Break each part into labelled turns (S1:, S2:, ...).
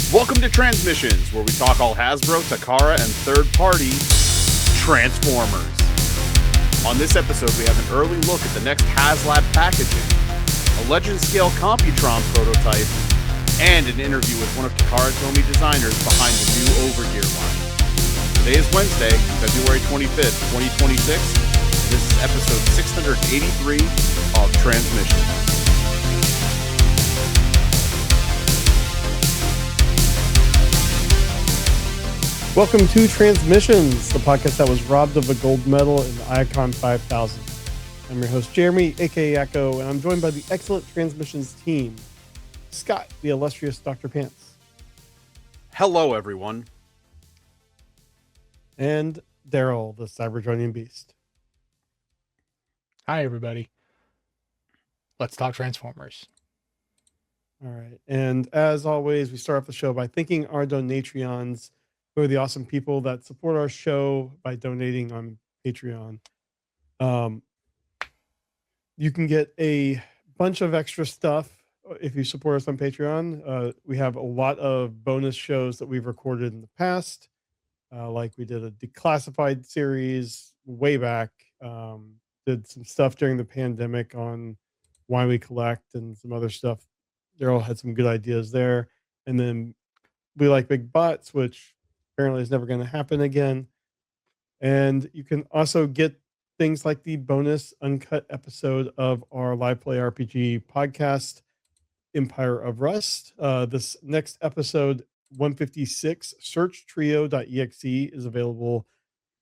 S1: Welcome to TransMissions, where we talk all Hasbro, Takara, and third-party Transformers. On this episode, we have an early look at the next HasLab packaging, a Legend-scale computron prototype, and an interview with one of Takara Tomy designers behind the new Overgear line. Today is Wednesday, February 25th, 2026. This is episode 683 of TransMissions.
S2: Welcome to Transmissions, the podcast that was robbed of a gold medal in the Icon 5000. I'm your host, Jeremy, aka Echo, and I'm joined by the excellent Transmissions team. Scott, the illustrious Dr. Pants.
S1: Hello, everyone.
S2: And Daryl, the Cybertronian Beast.
S3: Hi, everybody. Let's talk Transformers.
S2: All right. And as always, we start off the show by thanking our Donatreons, who are the awesome people that support our show by donating on Patreon. You can get a bunch of extra stuff if you support us on Patreon. We have a lot of bonus shows that we've recorded in the past. Like we did a declassified series way back. Did some stuff during the pandemic on why we collect and some other stuff. Daryl had some good ideas there. And then we like big butts, which apparently is never going to happen again. And you can also get things like the bonus uncut episode of our live play RPG podcast, Empire of Rust. This next episode, 156, searchtrio.exe, is available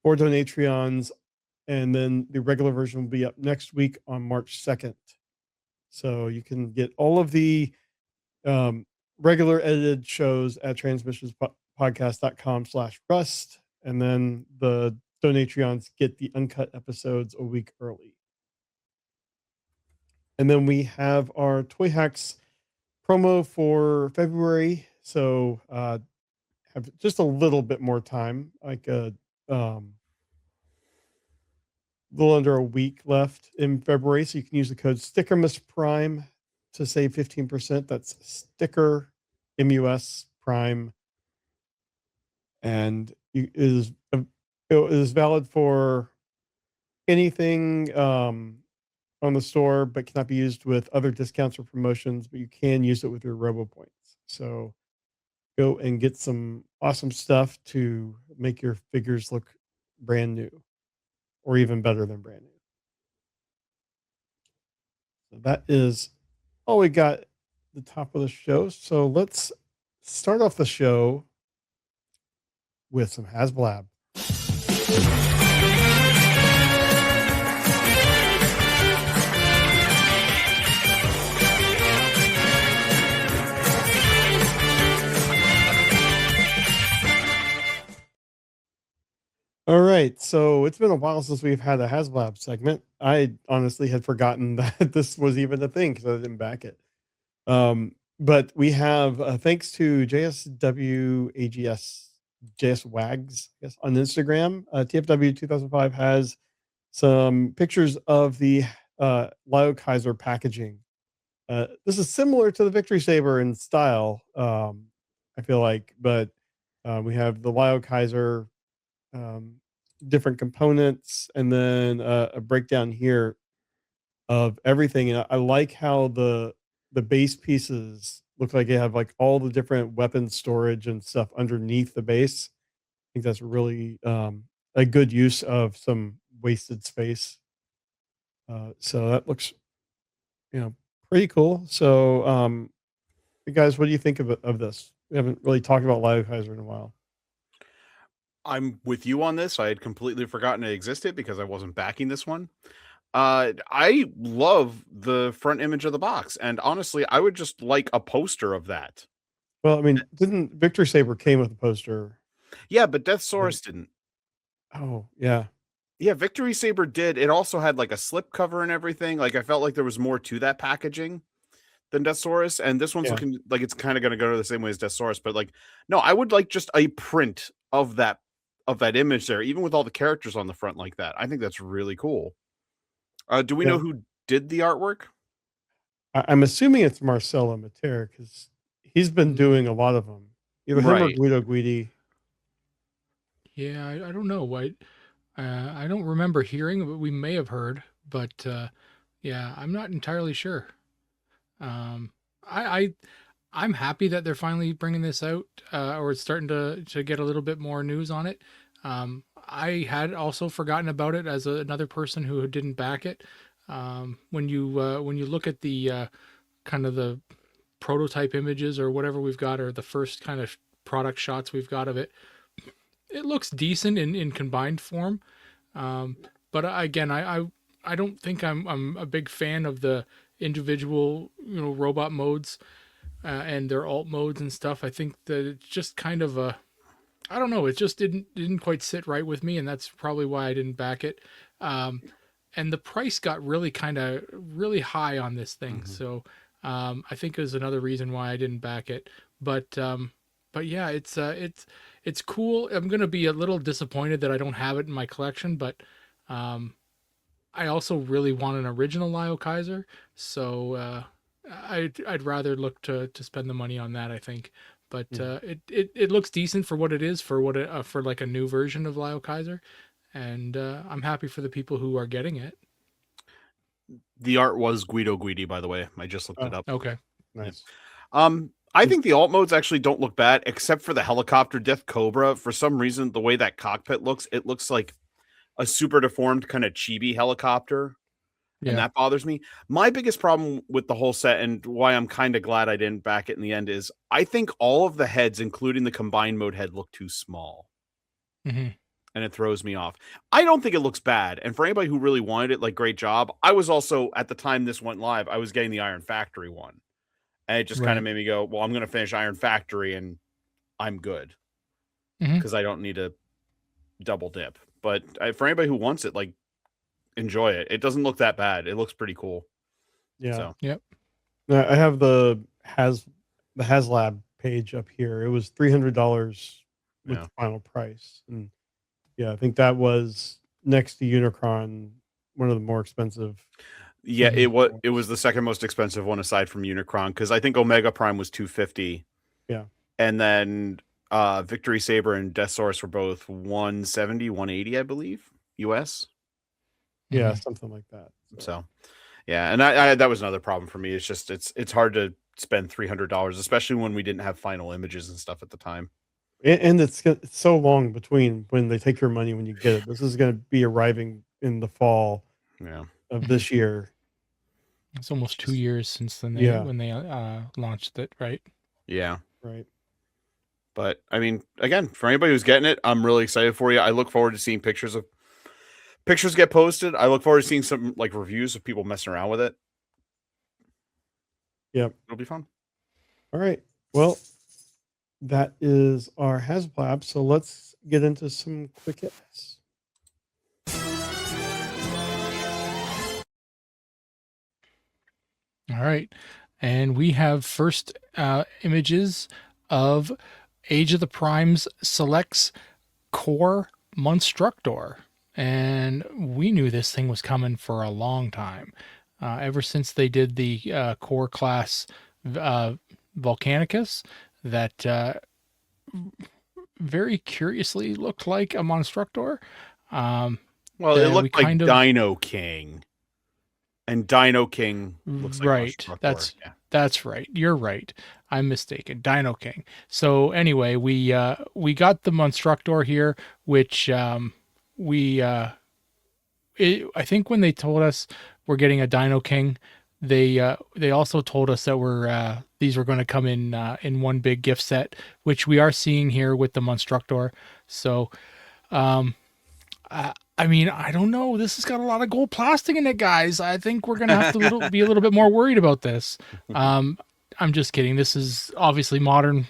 S2: for Donatreons. And then the regular version will be up next week on March 2nd. So you can get all of the regular edited shows at transmissionspodcast.com/rust, and then the Donatreons get the uncut episodes a week early. And then we have our Toy Hacks promo for February, so have just a little bit more time, like a little under a week left in February, so you can use the code StickermusPrime to save 15%. That's sticker MUS Prime, and it is valid for anything on the store, but cannot be used with other discounts or promotions. But you can use it with your RoboPoints. So go and get some awesome stuff to make your figures look brand new, or even better than brand new. So that is all we got at the top of the show. So let's start off the show with some HasLab. All right, so it's been a while since we've had a HasLab segment. I honestly had forgotten that this was even a thing because I didn't back it. But we have, thanks to JSWags, I guess, on Instagram, TFW 2005 has some pictures of the Lio Kaiser packaging. This is similar to the Victory Saber in style, I feel like, but we have the Lio Kaiser different components, and then a breakdown here of everything. And I like how the base pieces look like they have like all the different weapon storage and stuff underneath the base. I think that's really a good use of some wasted space. So that looks, pretty cool. So, you guys, what do you think of this? We haven't really talked about Lio Kaiser in a while.
S1: I'm with you on this. I had completely forgotten it existed because I wasn't backing this one. I love the front image of the box, and honestly, I would just like a poster of that.
S2: Well, I mean, didn't Victory Saber came with a poster?
S1: Yeah, but Deathsaurus didn't.
S2: Oh, yeah.
S1: Yeah, Victory Saber did. It also had like a slip cover and everything. Like I felt like there was more to that packaging than Deathsaurus, and this one's looking like it's kind of going to go the same way as Deathsaurus. But like, no, I would like just a print of that image there, even with all the characters on the front like that. I think that's really cool. Do we know who did the artwork?
S2: I'm assuming it's Marcelo Matera because he's been doing a lot of them. Either him or
S1: Right.
S2: Guido Guidi.
S3: Yeah, I don't know. I don't remember hearing, but we may have heard. But yeah, I'm not entirely sure. Um, I I'm happy that they're finally bringing this out, or it's starting to get a little bit more news on it. I had also forgotten about it as another person who didn't back it. When you look at the kind of the prototype images or whatever we've got, or the first kind of product shots we've got of it, it looks decent in combined form. But again, I don't think I'm a big fan of the individual robot modes and their alt modes and stuff. I think that it's just kind of a, I don't know, it just didn't quite sit right with me, and that's probably why I didn't back it. Um, and the price got really kind of really high on this thing, so I think is another reason why I didn't back it. But yeah, it's cool. I'm gonna be a little disappointed that I don't have it in my collection, but um, I also really want an original Lyle Kaiser, so I'd rather look to spend the money on that, I think. But it looks decent for what it is, for what for like a new version of Lyle Kaiser, and I'm happy for the people who are getting it.
S1: The art was Guido Guidi, by the way. I just looked it
S2: Oh.
S1: up.
S3: Okay.
S2: Nice.
S1: I think the alt modes actually don't look bad, except for the helicopter Death Cobra. For some reason, the way that cockpit looks, it looks like a super deformed kind of chibi helicopter, and
S3: Yeah.
S1: that bothers me. My biggest problem with the whole set, and why I'm kind of glad I didn't back it in the end, is I think all of the heads, including the combined mode head, look too small.
S3: hmm
S1: And it throws me off. I don't think it looks bad. And for anybody who really wanted it, like, great job. I was also, at the time this went live, I was getting the Iron Factory one. And it just kind of
S3: Right.
S1: made me go, well, I'm going to finish Iron Factory and I'm good.
S3: Mhm.
S1: Because I don't need to double dip. But for anybody who wants it, like, enjoy it. It doesn't look that bad. It looks pretty cool.
S2: Yeah.
S1: So,
S3: Yep.
S2: Now, I have the HasLab page up here. It was $300 with
S1: yeah.
S2: the final price, and yeah, I think that was next to Unicron, one of the more expensive.
S1: Yeah,
S3: Mhm.
S1: it was the second most expensive one aside from Unicron, because I think Omega Prime was $250.
S2: Yeah.
S1: And then Victory Saber and Death Source were both 170, 180, I believe, US.
S2: Yeah,
S3: Mhm.
S2: something like that.
S1: So yeah, and I that was another problem for me. It's just it's hard to spend $300, especially when we didn't have final images and stuff at the time.
S2: And it's so long between when they take your money when you get it. This is going to be arriving in the fall
S1: Yeah.
S2: of
S3: Mhm.
S2: this year.
S3: It's almost 2
S2: Just-
S3: years since
S2: Yeah.
S3: when they launched it, right?
S1: Yeah.
S2: Right.
S1: But I mean, again, for anybody who's getting it, I'm really excited for you. I look forward to seeing pictures get posted. I look forward to seeing some like reviews of people messing around with it.
S2: Yep.
S1: It'll be fun.
S2: All right. Well, that is our HasLab. So let's get into some quick hits.
S3: All right. And we have first images of Age of the Primes selects Core Monstructor. And we knew this thing was coming for a long time. Ever since they did the Core class Volcanicus, that very curiously looked like a Monstructor.
S1: Well, it
S3: we
S1: looked like
S3: kind of
S1: Dino King. And Dino King looks like
S3: right.
S1: Monstructor. Yeah.
S3: That's right. You're right. I'm mistaken. Dino King. So anyway, we got the Monstructor here, which I think when they told us we're getting a Dino King, they also told us that these were going to come in one big gift set, which we are seeing here with the Monstructor. So I mean, I don't know. This has got a lot of gold plastic in it, guys. I think we're gonna have to be a little bit more worried about this. I'm just kidding. This is obviously modern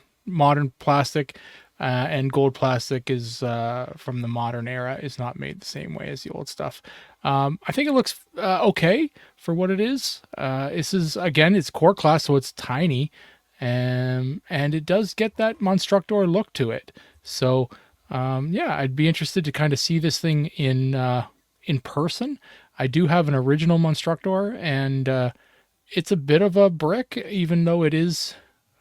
S3: plastic, and gold plastic is from the modern era. Is not made the same way as the old stuff. I think it looks okay for what it is. This is again, it's core class, so it's tiny, and it does get that Monstructor look to it. So. Yeah, I'd be interested to kind of see this thing in person. I do have an original Monstructor, and it's a bit of a brick, even though it is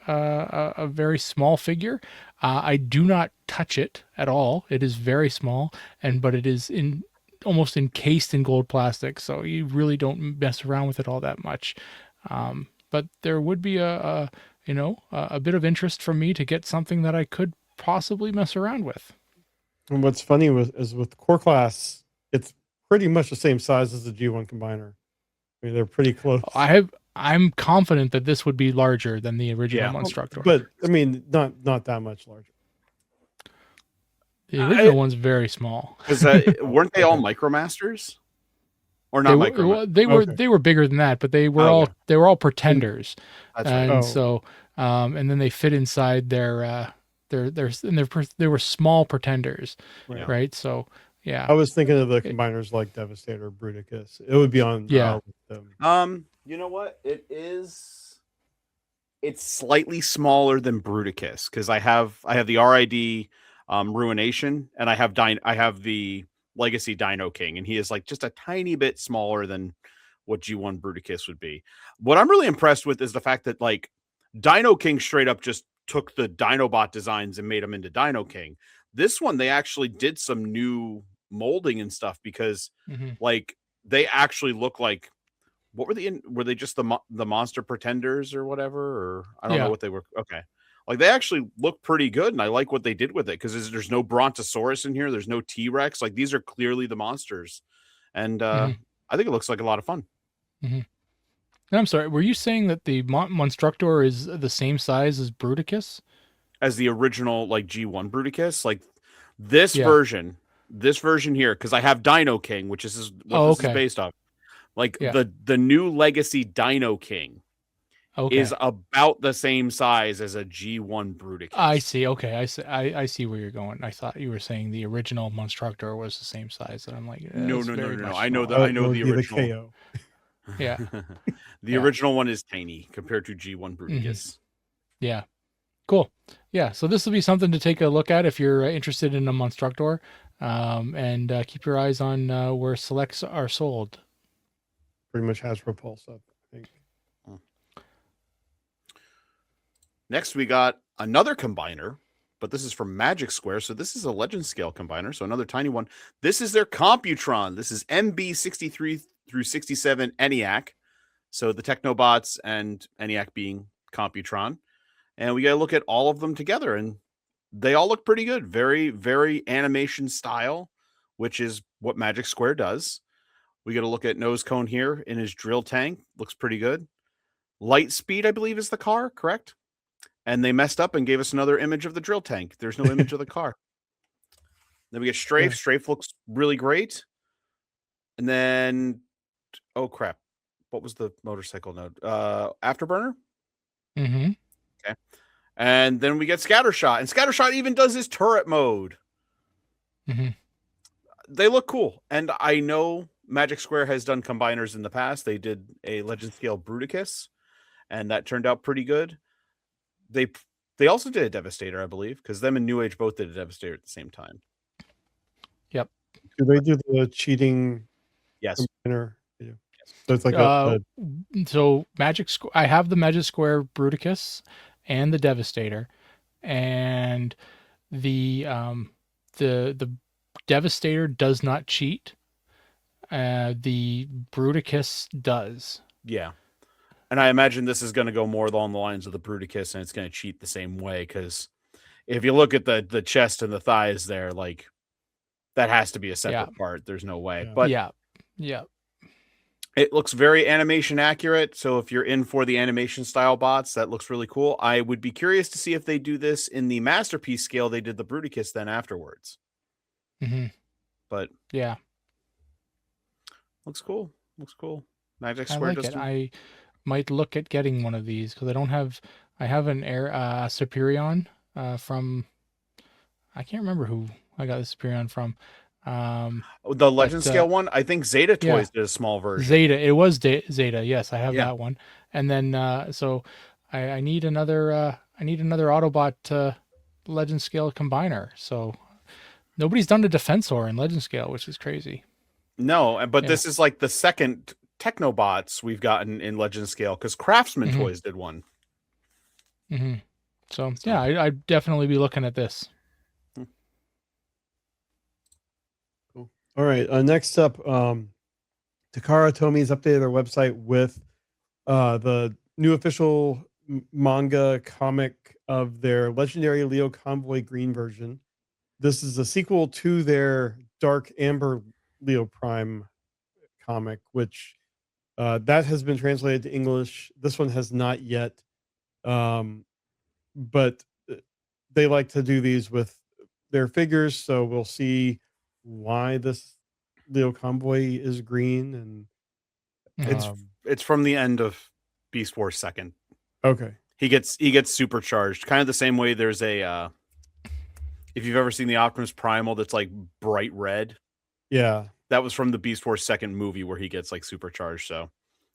S3: a very small figure. I do not touch it at all. It is very small, but it is almost encased in gold plastic, so you really don't mess around with it all that much. But there would be a bit of interest from me to get something that I could possibly mess around with.
S2: And what's funny is with core class, it's pretty much the same size as the G1 combiner. I mean, they're pretty close.
S3: I'm confident that this would be larger than the original Monstructor.
S2: But I mean, not that much larger.
S3: The original one's very small.
S1: Because weren't they all Micromasters? Or not Micromasters?
S3: They were bigger than that, but they were all Pretenders.
S1: That's right.
S3: So and then they fit inside their they were small Pretenders, right? So yeah.
S2: I was thinking of the combiners like Devastator, Bruticus. It would be on
S3: with
S2: them.
S1: You know what? It's slightly smaller than Bruticus because I have the RID Ruination, and I have the Legacy Dino King, and he is like just a tiny bit smaller than what G1 Bruticus would be. What I'm really impressed with is the fact that like Dino King straight up just took the Dinobot designs and made them into Dino King. This one, they actually did some new molding and stuff because like they actually look like, what were they just the monster Pretenders or whatever, or I don't know what they were. Okay. Like they actually look pretty good, and I like what they did with it because there's no Brontosaurus in here, there's no T-Rex. Like these are clearly the monsters, and I think it looks like a lot of fun.
S3: And I'm sorry, were you saying that the Monstructor is the same size as Bruticus?
S1: As the original like G1 Bruticus, like this version here, because I have Dino King, which is what this is based off. Like the new Legacy Dino King. Is about the same size as a G1 Bruticus.
S3: I see. Okay, I see where you're going. I thought you were saying the original Monstructor was the same size, and I'm like,
S1: no. I know the original.
S3: Yeah,
S1: the original one is tiny compared to G1 Bruticus.
S3: Yeah, cool. Yeah, so this will be something to take a look at if you're interested in a Monstructor, and keep your eyes on where selects are sold.
S2: Pretty much Hasbro Pulse up, I think.
S1: Next, we got another combiner, but this is from Magic Square. So this is a Legend Scale combiner, so another tiny one. This is their Computron. This is MB 63 through 67 ENIAC. So the Technobots and ENIAC being Computron. And we got to look at all of them together, and they all look pretty good. Very, very animation style, which is what Magic Square does. We got to look at Nose Cone here in his drill tank. Looks pretty good. Lightspeed, I believe, is the car, correct? And they messed up and gave us another image of the drill tank. There's no image of the car. Then we get Strafe. Yeah. Strafe looks really great. And then, oh crap. What was the motorcycle node? Afterburner? Okay. And then we get Scattershot. And Scattershot even does his turret mode. They look cool. And I know Magic Square has done combiners in the past. They did a Legend Scale Bruticus, and that turned out pretty good. They also did a Devastator, I believe, because them and New Age both did a Devastator at the same time.
S3: Yep.
S2: Do they do the cheating?
S1: Yes.
S2: Combiner? Yeah. So it's like
S3: so Magic Square. I have the Magic Square Bruticus and the Devastator, and the Devastator does not cheat. The Bruticus does.
S1: Yeah. And I imagine this is going to go more along the lines of the Bruticus, and it's going to cheat the same way, because if you look at the chest and the thighs there, like, that has to be a separate part. There's no way.
S2: Yeah.
S1: But
S3: yeah.
S1: It looks very animation accurate, so if you're in for the animation style bots, that looks really cool. I would be curious to see if they do this in the Masterpiece scale. They did the Bruticus then afterwards. But
S3: yeah.
S1: Looks cool. Magic Square
S3: does. I might look at getting one of these because I have an Superion from, I can't remember who I got the Superion from.
S1: The Legend Scale one, I think Zeta Toys did a small version.
S3: It was Zeta. Yes, I have that one. And then so I need another Autobot Legend Scale combiner. So nobody's done a Defensor in Legend Scale, which is crazy.
S1: No, but this is like the second Technobots we've gotten in Legend Scale, because Craftsman Toys did one.
S3: Hmm. So yeah, I'd definitely be looking at this.
S2: Cool. All right. Next up, Takara Tomy has updated their website with the new official manga comic of their legendary Leo Convoy Green version. This is a sequel to their Dark Amber Leo Prime comic, which that has been translated to English. This one has not yet, um, but they like to do these with their figures, so we'll see why this Leo Convoy is green. And
S1: It's
S2: um,
S1: it's from the end of Beast Wars Second.
S2: okay,
S1: He gets supercharged, kind of the same way. There's a if you've ever seen the Optimus Primal that's like bright red,
S2: yeah,
S1: that was from the Beast Wars Second movie where he gets like supercharged. So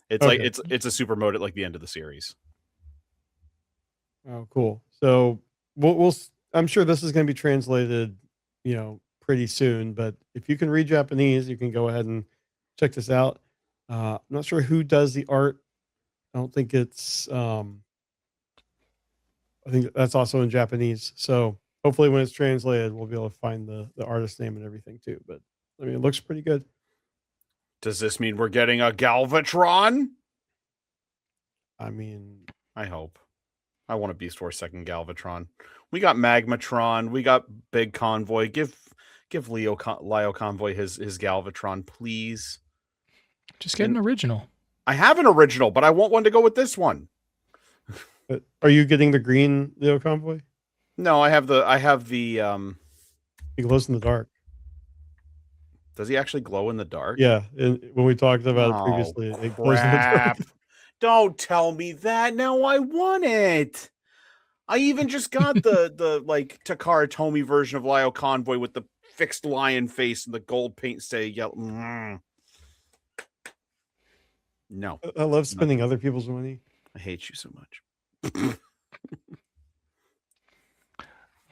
S1: it's like
S2: okay.
S1: it's a super mode at like the end of the series.
S2: Oh, cool. So I'm sure this is going to be translated, pretty soon. But if you can read Japanese, you can go ahead and check this out. I'm not sure who does the art. I don't think it's. I think that's also in Japanese. So hopefully, when it's translated, we'll be able to find the artist name and everything too. But I mean, it looks pretty good.
S1: Does this mean we're getting a Galvatron?
S2: I mean,
S1: I hope. I want a Beast Wars Second Galvatron. We got Magmatron. We got Big Convoy. Give Leo Convoy his Galvatron, please.
S3: Just get an original.
S1: I have an original, but I want one to go with this one.
S2: are you getting the green Leo Convoy?
S1: No, I have the
S2: He glows in the dark.
S1: Does he actually glow in the dark?
S2: Yeah, when we talked about it previously, it glows in the dark.
S1: Don't tell me that. Now I want it. I even just got the like Takara Tomy version of Lio Convoy with the fixed lion face and the gold paint stay yellow. No.
S2: I love spending other people's money.
S1: I hate you so much.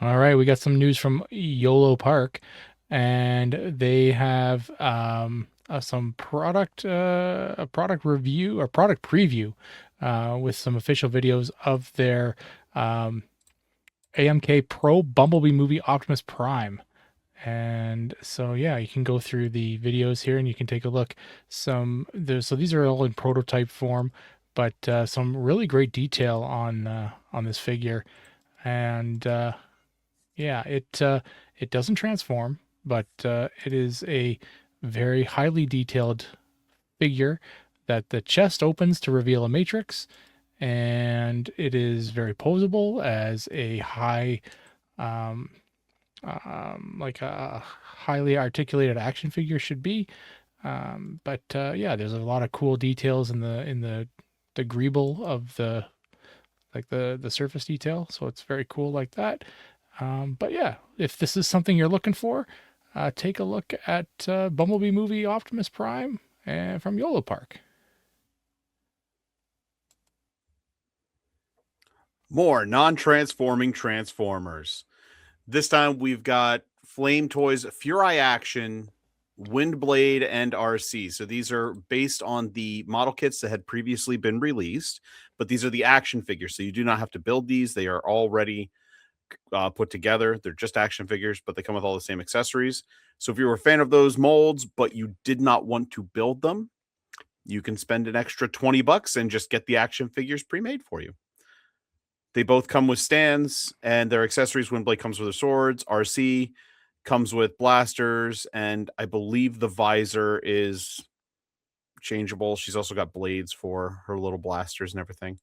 S3: All right, we got some news from YOLO Park, and they have some a product review or product preview with some official videos of their AMK Pro Bumblebee movie Optimus Prime. And so yeah, you can go through the videos here and you can take a look. So these are all in prototype form, but some really great detail on this figure. And yeah, it doesn't transform, but it is a very highly detailed figure that the chest opens to reveal a matrix, and it is very posable as a high like a highly articulated action figure should be. But yeah, there's a lot of cool details in the greeble of the surface detail, so it's very cool like that. But yeah, if this is something you're looking for, take a look at Bumblebee movie Optimus Prime from YOLO Park.
S1: More non-transforming Transformers. This time we've got Flame Toys, Furai Action, Windblade, and RC. So these are based on the model kits that had previously been released, but these are the action figures. So you do not have to build these. They are already put together. They're just action figures, but they come with all the same accessories. So if you were a fan of those molds, but you did not want to build them, you can spend an extra $20 and just get the action figures pre-made for you. They both come with stands and their accessories. Windblade comes with her swords. RC comes with blasters, and I believe the visor is changeable. She's also got blades for her little blasters and everything.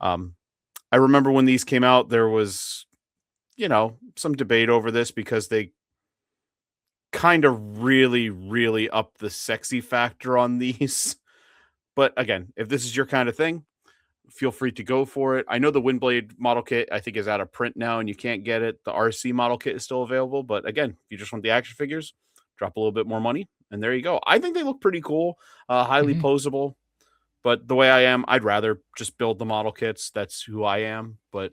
S1: I remember when these came out, there was, some debate over this because they kind of really, really up the sexy factor on these. But again, if this is your kind of thing, feel free to go for it. I know the Windblade model kit, I think, is out of print now and you can't get it. The RC model kit is still available. But again, if you just want the action figures, drop a little bit more money. And there you go. I think they look pretty cool, highly posable. But the way I am, I'd rather just build the model kits. That's who I am. But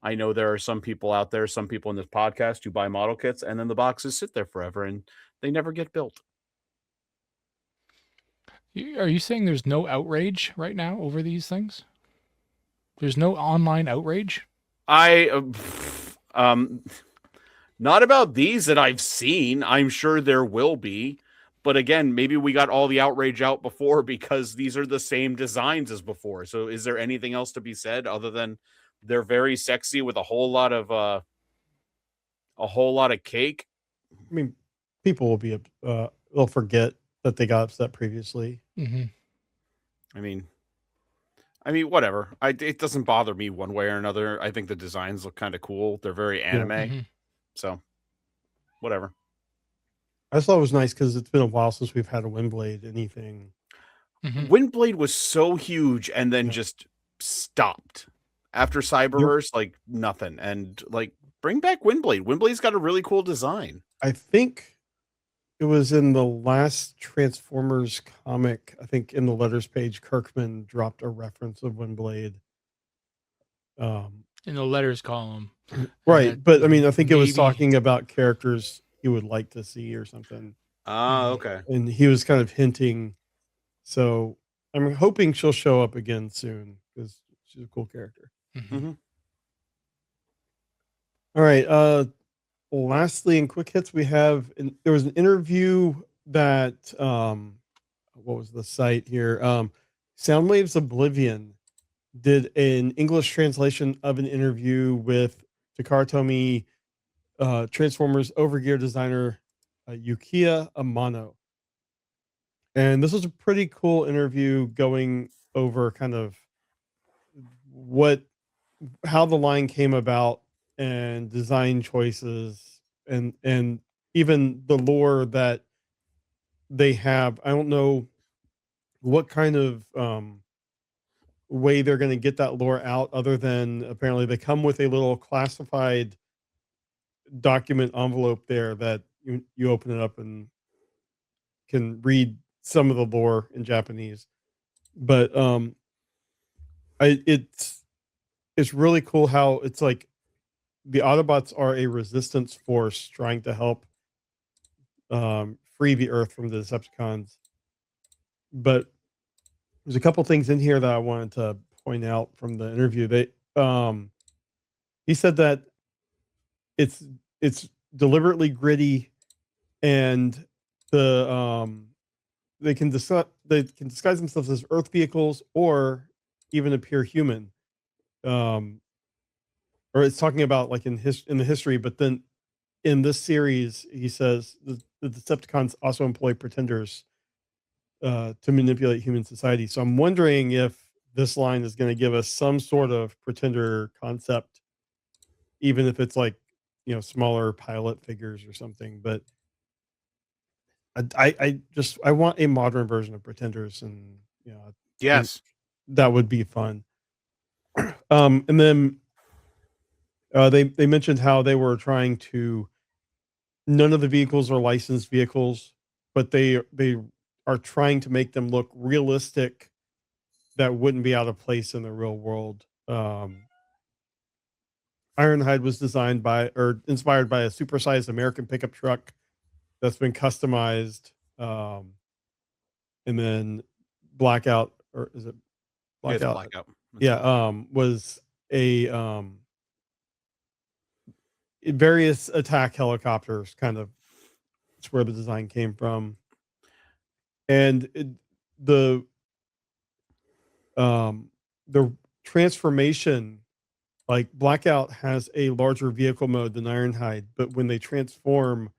S1: I know there are some people out there, some people in this podcast who buy model kits and then the boxes sit there forever and they never get built.
S3: Are you saying there's no outrage right now over these things? There's no online outrage.
S1: I not about these that I've seen. I'm sure there will be. But again, maybe we got all the outrage out before because these are the same designs as before. So is there anything else to be said other than they're very sexy with a whole lot of cake?
S2: I mean, people will be they'll forget that they got upset previously.
S3: Mm-hmm.
S1: I mean, whatever. It doesn't bother me one way or another. I think the designs look kind of cool. They're very anime.
S3: Mm-hmm.
S1: So, whatever.
S2: I just thought it was nice because it's been a while since we've had a Windblade anything.
S3: Mm-hmm.
S1: Windblade was so huge and then
S2: Yeah.
S1: just stopped after Cyberverse, like nothing. And like, bring back Windblade. Windblade's got a really cool design.
S2: I think it was in the last Transformers comic. I think in the letters page, Kirkman dropped a reference of Windblade.
S3: In the letters column.
S2: Right, but I mean, I think it was
S3: maybe-
S2: talking about characters he would like to see or something,
S1: Okay.
S2: and he was kind of hinting. So I'm hoping she'll show up again soon because she's a cool character.
S3: Mhm.
S2: All right. Lastly, in quick hits, we have there was an interview that what was the site here? Soundwaves Oblivion did an English translation of an interview with Takara Tomy, Transformers Overgear designer Yukiya Amano. And this was a pretty cool interview going over kind of how the line came about and design choices and even the lore that they have. I don't know what kind of way they're going to get that lore out other than apparently they come with a little classified document envelope there that you open it up and can read some of the lore in Japanese. But it's really cool how it's like the Autobots are a resistance force trying to help free the Earth from the Decepticons. But there's a couple things in here that I wanted to point out from the interview. He said that it's deliberately gritty and they can disguise themselves as Earth vehicles or even appear human. Or it's talking about like in the history, but then in this series, he says the Decepticons also employ pretenders to manipulate human society. So I'm wondering if this line is going to give us some sort of pretender concept, even if it's like smaller pilot figures or something. But I want a modern version of pretenders, and
S1: Yes.
S2: that would be fun. And then they mentioned how they were trying to. None of the vehicles are licensed vehicles, but they are trying to make them look realistic that wouldn't be out of place in the real world. Ironhide was designed by or inspired by a supersized American pickup truck that's been customized. And then Blackout, or is it
S1: Yeah, it's
S2: Blackout?
S1: Blackout.
S2: Yeah, was a various attack helicopters kind of. It's where the design came from. And the transformation, like Blackout has a larger vehicle mode than Ironhide, but when they transform,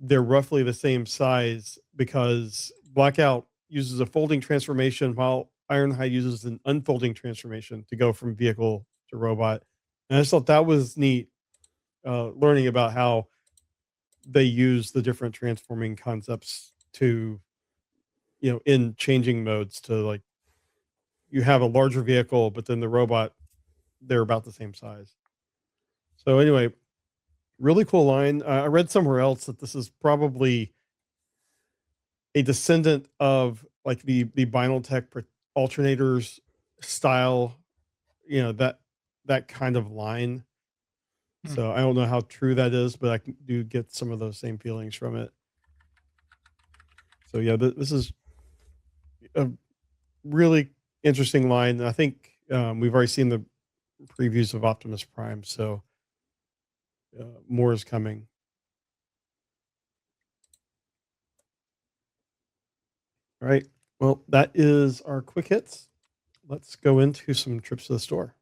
S2: they're roughly the same size because Blackout uses a folding transformation while Ironhide uses an unfolding transformation to go from vehicle to robot. And I just thought that was neat, learning about how they use the different transforming concepts to, in changing modes to like you have a larger vehicle, but then the robot, they're about the same size. So anyway, really cool line. I read somewhere else that this is probably a descendant of like the Binaltech alternators style, that kind of line. So I don't know how true that is, but I do get some of those same feelings from it. So yeah, this is a really interesting line. I think We've already seen the previews of Optimus Prime, so more is coming. All right. Well, that is our quick hits. Let's go into some trips to the store.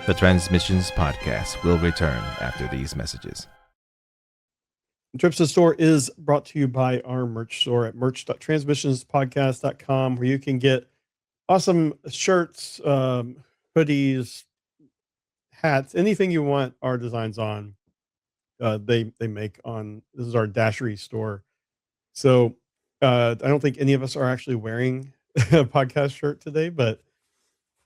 S4: The Transmissions podcast will return after these messages.
S2: Trips to the store is brought to you by our merch store at merch.transmissionspodcast.com, where you can get awesome shirts, hoodies, hats, anything you want our designs on. They make on. This is our Dashery store. So I don't think any of us are actually wearing a podcast shirt today, but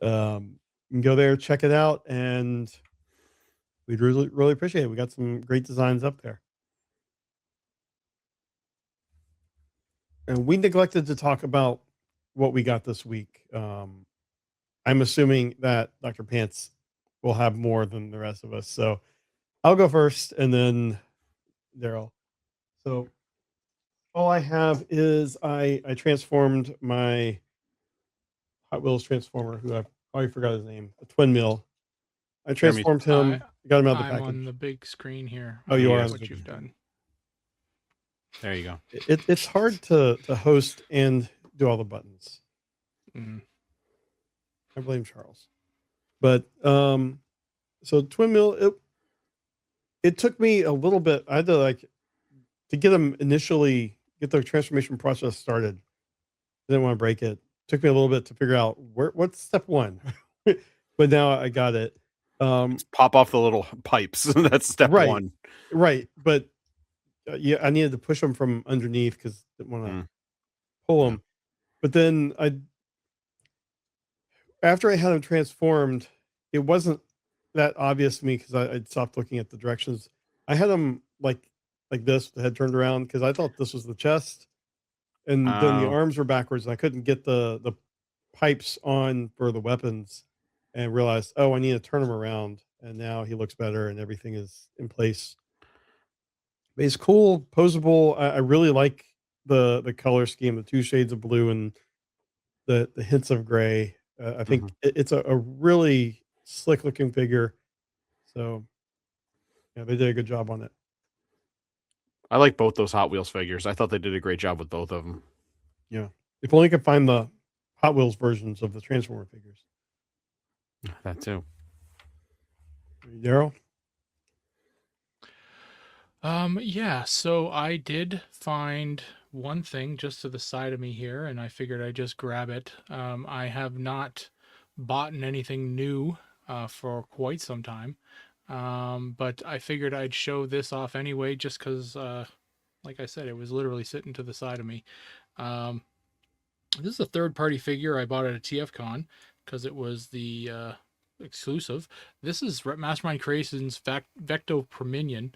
S2: you can go there, check it out, and we'd really, really appreciate it. We got some great designs up there. And we neglected to talk about what we got this week. I'm assuming that Dr. Pants will have more than the rest of us. So I'll go first and then Daryl. So all I have is I transformed my Hot Wheels Transformer, who I already forgot his name, a twin mill. I transformed him, got him out of the
S3: I'm
S2: package.
S3: on the big screen here.
S2: Oh, you are
S1: on
S2: the
S3: what
S2: big
S3: you've
S2: screen.
S3: done.
S1: There you go.
S2: It's hard to host and do all the buttons.
S3: Mm.
S2: I blame Charles. But so twin mill, it took me a little bit. I had to get them initially, get the transformation process started. Didn't want to break it. Took me a little bit to figure out what's step one. But now I got it.
S1: Pop off the little pipes. That's step
S2: Right.
S1: one.
S2: Right. But yeah, I needed to push them from underneath because I didn't want to pull them. But then after I had them transformed, it wasn't that obvious to me because I'd stopped looking at the directions. I had them like this, the head turned around, because I thought this was the chest, and then the arms were backwards, and I couldn't get the pipes on for the weapons, and realized, oh, I need to turn him around, and now he looks better, and everything is in place. But he's cool, posable. I really like the color scheme, the 2 shades of blue and the hints of gray. I think it's a really slick looking figure. So yeah, they did a good job on it.
S1: I like both those Hot Wheels figures. I thought they did a great job with both of them.
S2: Yeah. If only I could find the Hot Wheels versions of the Transformer figures.
S1: That too.
S2: Daryl?
S3: Yeah, so I did find one thing just to the side of me here, and I figured I'd just grab it. I have not bought anything new for quite some time, but I figured I'd show this off anyway, just because, like I said, it was literally sitting to the side of me. This is a third-party figure I bought at a TFCon because it was the exclusive. This is Mastermind Creations Vecto Prominion.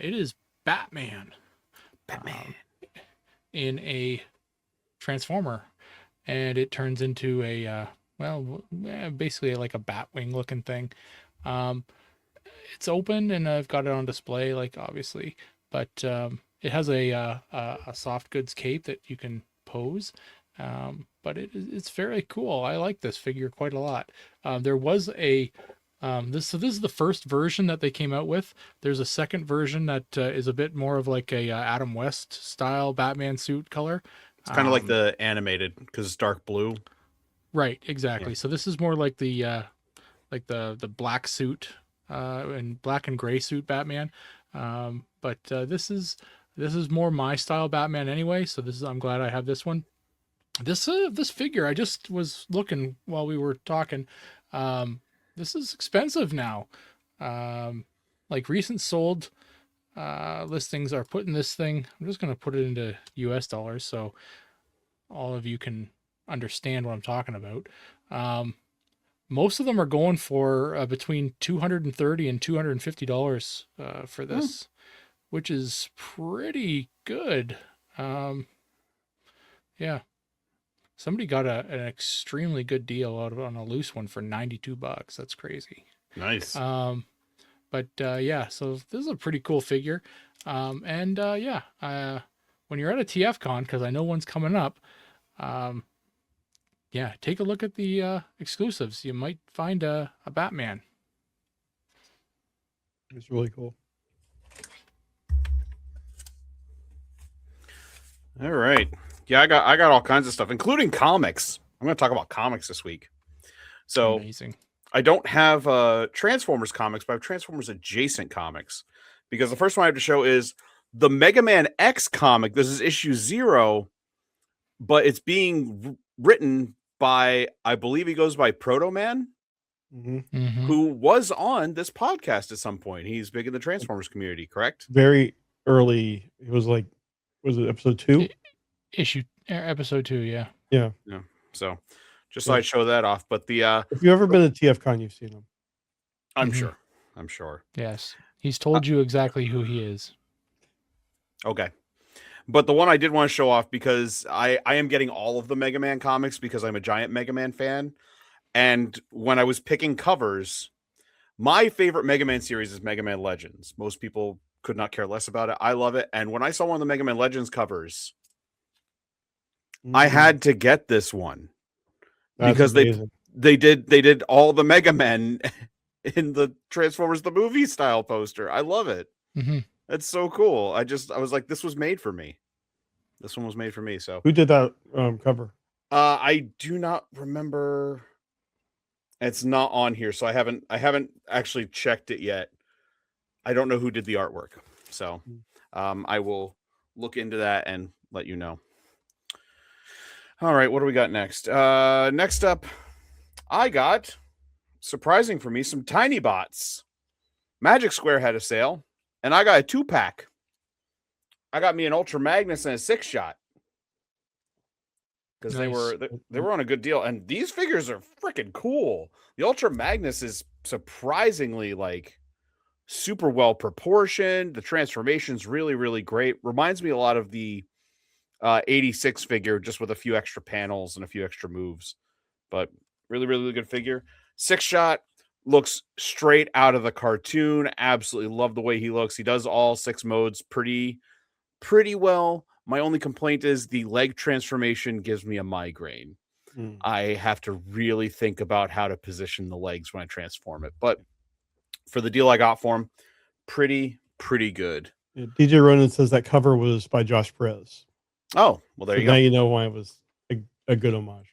S3: It is Batman. In a Transformer, and it turns into a basically like a Batwing looking thing. It's open and I've got it on display, like obviously, but it has a soft goods cape that you can pose. But it's very cool. I like this figure quite a lot. There was a this is the first version that they came out with. There's a second version that is a bit more of like a Adam West style Batman suit color.
S1: It's kind of like the animated because it's dark blue.
S3: Right, exactly.
S1: Yeah.
S3: So this is more like the black suit and black and gray suit Batman. But this is more my style Batman anyway. So I'm glad I have this one. This figure, I just was looking while we were talking. This is expensive now. Like recent sold listings are putting this thing, I'm just going to put it into US dollars so all of you can understand what I'm talking about. Most of them are going for between $230 and $250 for this, which is pretty good. Yeah. Somebody got an extremely good deal out of on a loose one for $92. That's crazy.
S1: Nice.
S3: But yeah, so this is a pretty cool figure. When you're at a TFCon, because I know one's coming up, yeah, take a look at the exclusives. You might find a Batman.
S2: It's really cool.
S1: All right. Yeah, I got all kinds of stuff, including comics. I'm going to talk about comics this week. So
S3: Amazing.
S1: I don't have Transformers comics, but I have Transformers adjacent comics, because the first one I have to show is the Mega Man X comic. This is issue 0, but it's being written by, I believe he goes by Proto Man, who was on this podcast at some point. He's big in the Transformers community, correct?
S2: Very early. It was like, was it episode 2?
S3: Episode 2, yeah.
S2: Yeah.
S1: So just thought I'd show that off. But the
S2: if you've ever been to TFCon, you've seen him.
S1: I'm sure.
S3: Yes. He's told you exactly who he is.
S1: Okay. But the one I did want to show off, because I am getting all of the Mega Man comics because I'm a giant Mega Man fan. And when I was picking covers, my favorite Mega Man series is Mega Man Legends. Most people could not care less about it. I love it. And when I saw one of the Mega Man Legends covers, I had to get this one.
S2: That's
S1: because
S2: amazing.
S1: they did all the Mega Men in the Transformers the movie style poster. I love it. It's so cool. I was like, this was made for me. This one was made for me. So
S2: who did that cover?
S1: I do not remember. It's not on here, so I haven't actually checked it yet. I don't know who did the artwork, so I will look into that and let you know. All right, what do we got next? Next up, I got, surprising for me, some Tiny Bots. Magic Square had a sale, and I got a 2-pack. I got me an Ultra Magnus and a 6-shot. Because they were on a good deal. And these figures are freaking cool. The Ultra Magnus is surprisingly like super well proportioned. The transformation's really, really great. Reminds me a lot of the 86 figure, just with a few extra panels and a few extra moves. But really, really good figure. 6-shot looks straight out of the cartoon. Absolutely love the way he looks. He does all 6 modes pretty well. My only complaint is the leg transformation gives me a migraine. I have to really think about how to position the legs when I transform it. But for the deal I got for him, pretty good.
S2: Yeah, DJ Ronan says that cover was by Josh Perez.
S1: Oh, well, there you go.
S2: Now you know why it was a good homage.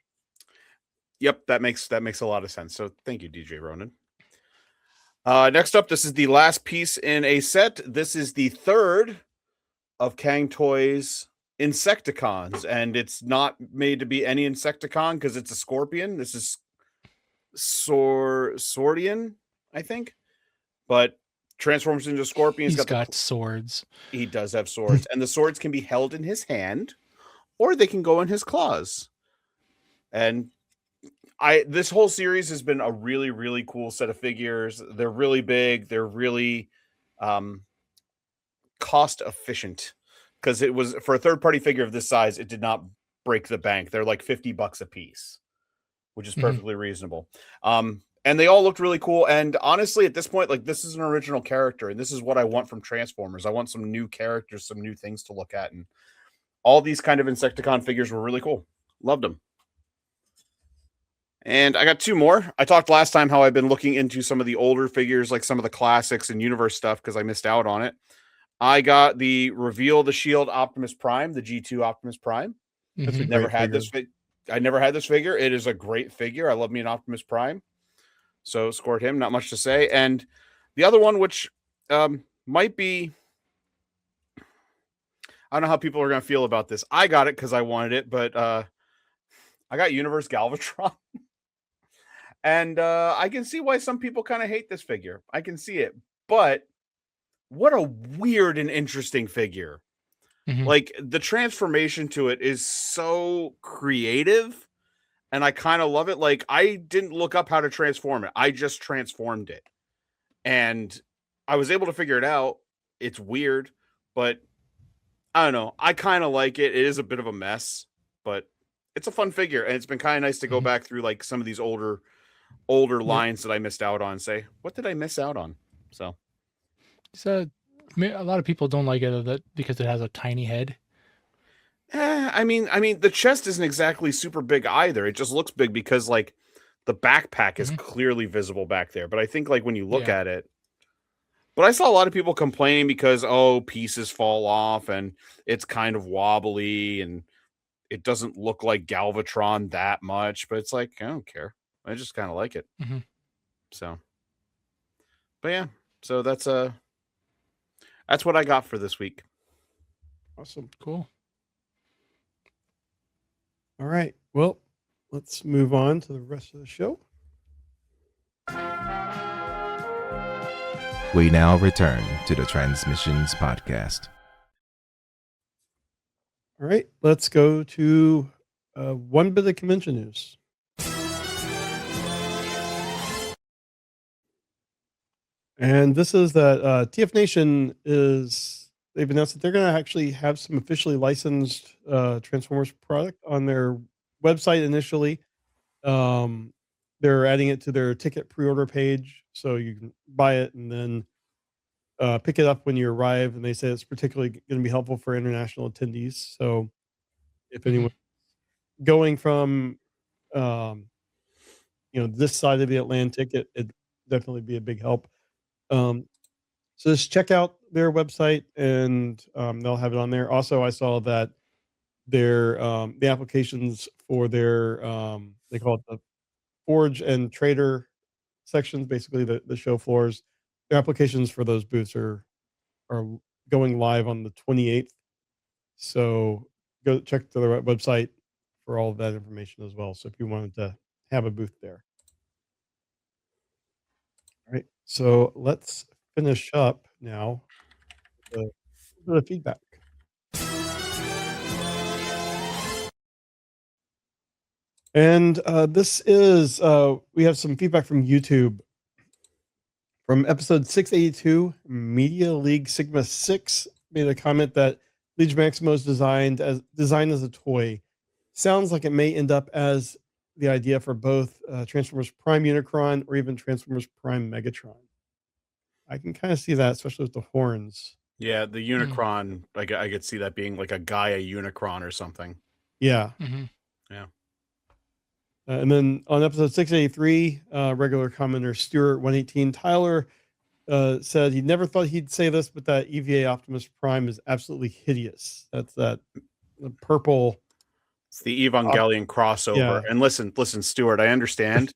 S1: Yep, that makes a lot of sense. So thank you, DJ Ronan. Next up, this is the last piece in a set. This is the third of Kang Toys Insecticons, and it's not made to be any Insecticon because it's a scorpion. This is Swordian, I think, but transforms into a scorpion.
S3: He's got swords.
S1: He does have swords, and the swords can be held in his hand, or they can go in his claws. And this whole series has been a really, really cool set of figures. They're really big. They're really cost efficient, because it was, for a third-party figure of this size, it did not break the bank. They're like $50 a piece, which is perfectly reasonable. And they all looked really cool. And honestly, at this point, like, this is an original character, and this is what I want from Transformers. I want some new characters, some new things to look at, and all these kind of Insecticon figures were really cool. Loved them. And I got 2 more. I talked last time how I've been looking into some of the older figures, like some of the classics and Universe stuff, because I missed out on it. I got the Reveal the Shield Optimus Prime, the G2 Optimus Prime. I never had this figure. It is a great figure. I love me an Optimus Prime. So scored him. Not much to say. And the other one, which might be, I don't know how people are going to feel about this. I got it because I wanted it, but I got Universe Galvatron. And I can see why some people kind of hate this figure. I can see it. But what a weird and interesting figure. Like, the transformation to it is so creative, and I kind of love it. Like, I didn't look up how to transform it. I just transformed it. And I was able to figure it out. It's weird, but I don't know. I kind of like it. It is a bit of a mess, but it's a fun figure. And it's been kind of nice to go back through, like, some of these older lines that I missed out on. Say, what did I miss out on? So
S3: a lot of people don't like it because it has a tiny head.
S1: I mean, the chest isn't exactly super big either. It just looks big because like the backpack is clearly visible back there. But I think like when you look
S3: Yeah.
S1: at it, but I saw a lot of people complaining because pieces fall off and it's kind of wobbly and it doesn't look like Galvatron that much. But it's like I don't care. I just kind of like it.
S3: Mhm.
S1: So, but yeah, so that's what I got for this week.
S2: Awesome.
S3: Cool.
S2: All right. Well, let's move on to the rest of the show.
S4: We now return to the Transmissions podcast.
S2: All right. Let's go to one bit of convention news. And this is that TF Nation they've announced that they're going to actually have some officially licensed Transformers product on their website initially. They're adding it to their ticket pre-order page, so you can buy it and then pick it up when you arrive. And they say it's particularly going to be helpful for international attendees. So if anyone going from this side of the Atlantic, it'd definitely be a big help. So just check out their website and they'll have it on there. Also, I saw that their the applications for their they call it the Forge and Trader sections, basically the show floors. Their applications for those booths are going live on the 28th. So go check the website for all of that information as well. So if you wanted to have a booth there. All right. So let's finish up now with the feedback. And this is we have some feedback from YouTube from episode 682. Media League Sigma 6 made a comment that Liege Maximo is designed as a toy. Sounds like it may end up as the idea for both Transformers Prime Unicron or even Transformers Prime Megatron. I can kind of see that, especially with the horns.
S1: Yeah, the Unicron, I could see that being like a Gaia Unicron or something.
S2: Yeah.
S1: Yeah.
S2: And then on episode 683, regular commenter Stuart 118 Tyler said he never thought he'd say this, but that EVA Optimus Prime is absolutely hideous. That's the purple.
S1: It's the Evangelion crossover.
S2: Yeah.
S1: And listen, Stuart, I understand.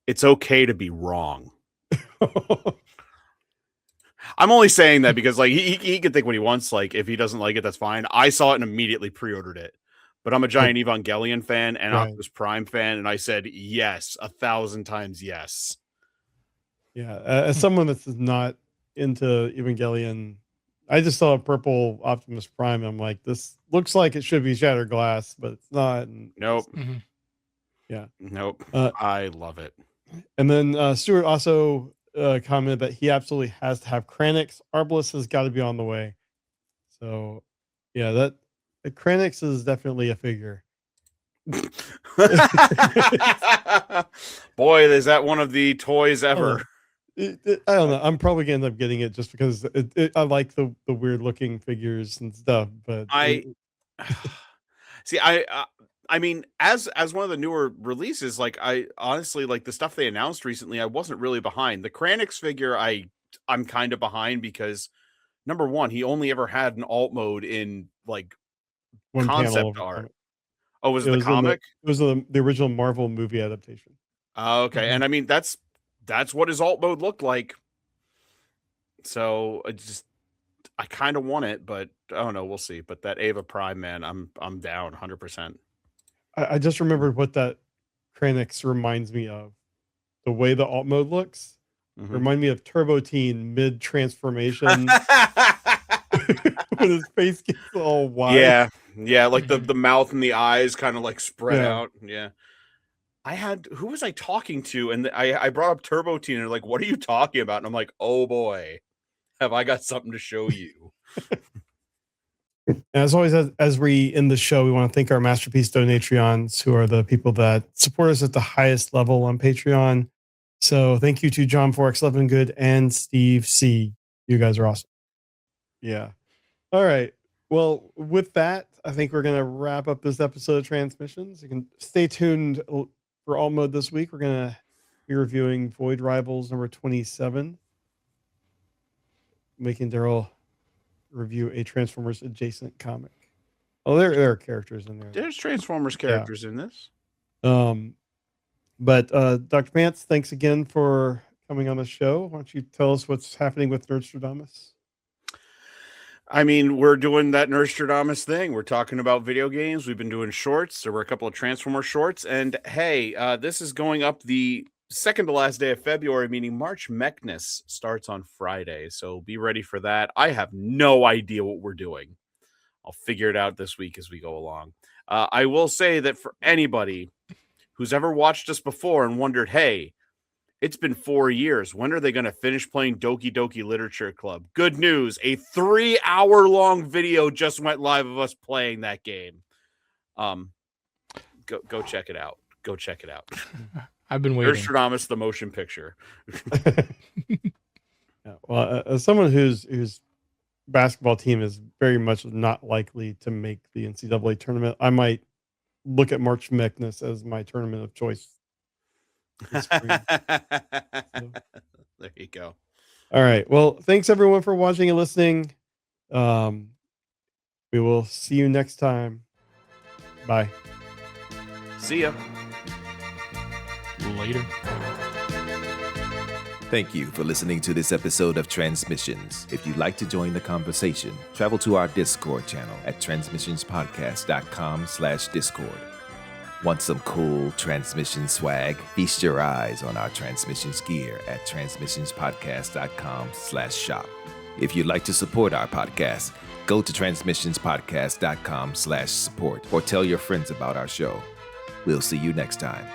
S1: It's okay to be wrong. I'm only saying that because like he can think what he wants. Like if he doesn't like it, that's fine. I saw it and immediately pre-ordered it. But I'm a giant Evangelion fan and Optimus Prime fan, and I said yes 1,000 times yes.
S2: Yeah, as someone that's not into Evangelion, I just saw a purple Optimus Prime. And I'm like, this looks like it should be Shattered Glass, but it's not. And
S1: nope.
S2: Yeah.
S1: Nope. I love it.
S2: And then Stuart also commented that he absolutely has to have Kranix. Arbalest has got to be on the way. So, yeah, that Kranix is definitely a figure.
S1: Boy, is that one of the toys ever.
S2: I don't know. I'm probably gonna end up getting it just because I like the weird looking figures and stuff. But
S1: see, I mean, as one of the newer releases, like I honestly like the stuff they announced recently. I wasn't really behind the Kranix figure. I'm kind of behind because number one, he only ever had an alt mode in like
S2: one
S1: concept art. Oh, was it the comic?
S2: It was the original Marvel movie adaptation.
S1: Okay, and I mean that's what his alt mode looked like. So I kind of want it, but I don't know. We'll see. But that Ava Prime, man, I'm down 100%.
S2: I just remembered what that Kranix reminds me of. The way the alt mode looks remind me of Turbo Teen mid transformation. When his face gets all wide.
S1: Yeah, like the mouth and the eyes kind of like spread out. Yeah. Who was I talking to? And I brought up Turbo Teen and they're like, what are you talking about? And I'm like, oh boy, have I got something to show you.
S2: As always, as we end the show, we want to thank our Masterpiece Donatreons, who are the people that support us at the highest level on Patreon. So thank you to John Forex, Levin Good, and Steve C. You guys are awesome. Yeah. All right. Well, with that, I think we're going to wrap up this episode of Transmissions. You can stay tuned for Alt Mode this week. We're going to be reviewing Void Rivals number 27, making Daryl review a Transformers adjacent comic. Oh, there are characters in there.
S1: There's Transformers characters in this.
S2: But Dr. Pants, thanks again for coming on the show. Why don't you tell us what's happening with Nerdstradamus?
S1: I mean, we're doing that Nerdstradamus thing. We're talking about video games. We've been doing shorts. There were a couple of Transformer shorts. And hey, this is going up the second to last day of February, meaning March Mechness starts on Friday. So be ready for that. I have no idea what we're doing. I'll figure it out this week as we go along. I will say that for anybody who's ever watched us before and wondered, hey, it's been 4 years. When are they going to finish playing Doki Doki Literature Club? Good news. A 3-hour-long video just went live of us playing that game. Go check it out. Go check it out.
S3: I've been waiting.
S1: Nerdstradamus, the motion picture.
S2: Yeah, well, as someone whose basketball team is very much not likely to make the NCAA tournament, I might look at March Madness as my tournament of choice.
S1: There you go.
S2: All right. Well, thanks everyone for watching and listening. We will see you next time. Bye.
S1: See ya.
S3: Later.
S4: Thank you for listening to this episode of Transmissions. If you'd like to join the conversation, travel to our Discord channel at transmissionspodcast.com/Discord. Want some cool Transmission swag? Feast your eyes on our Transmissions gear at transmissionspodcast.com/shop. If you'd like to support our podcast, go to transmissionspodcast.com/support or tell your friends about our show. We'll see you next time.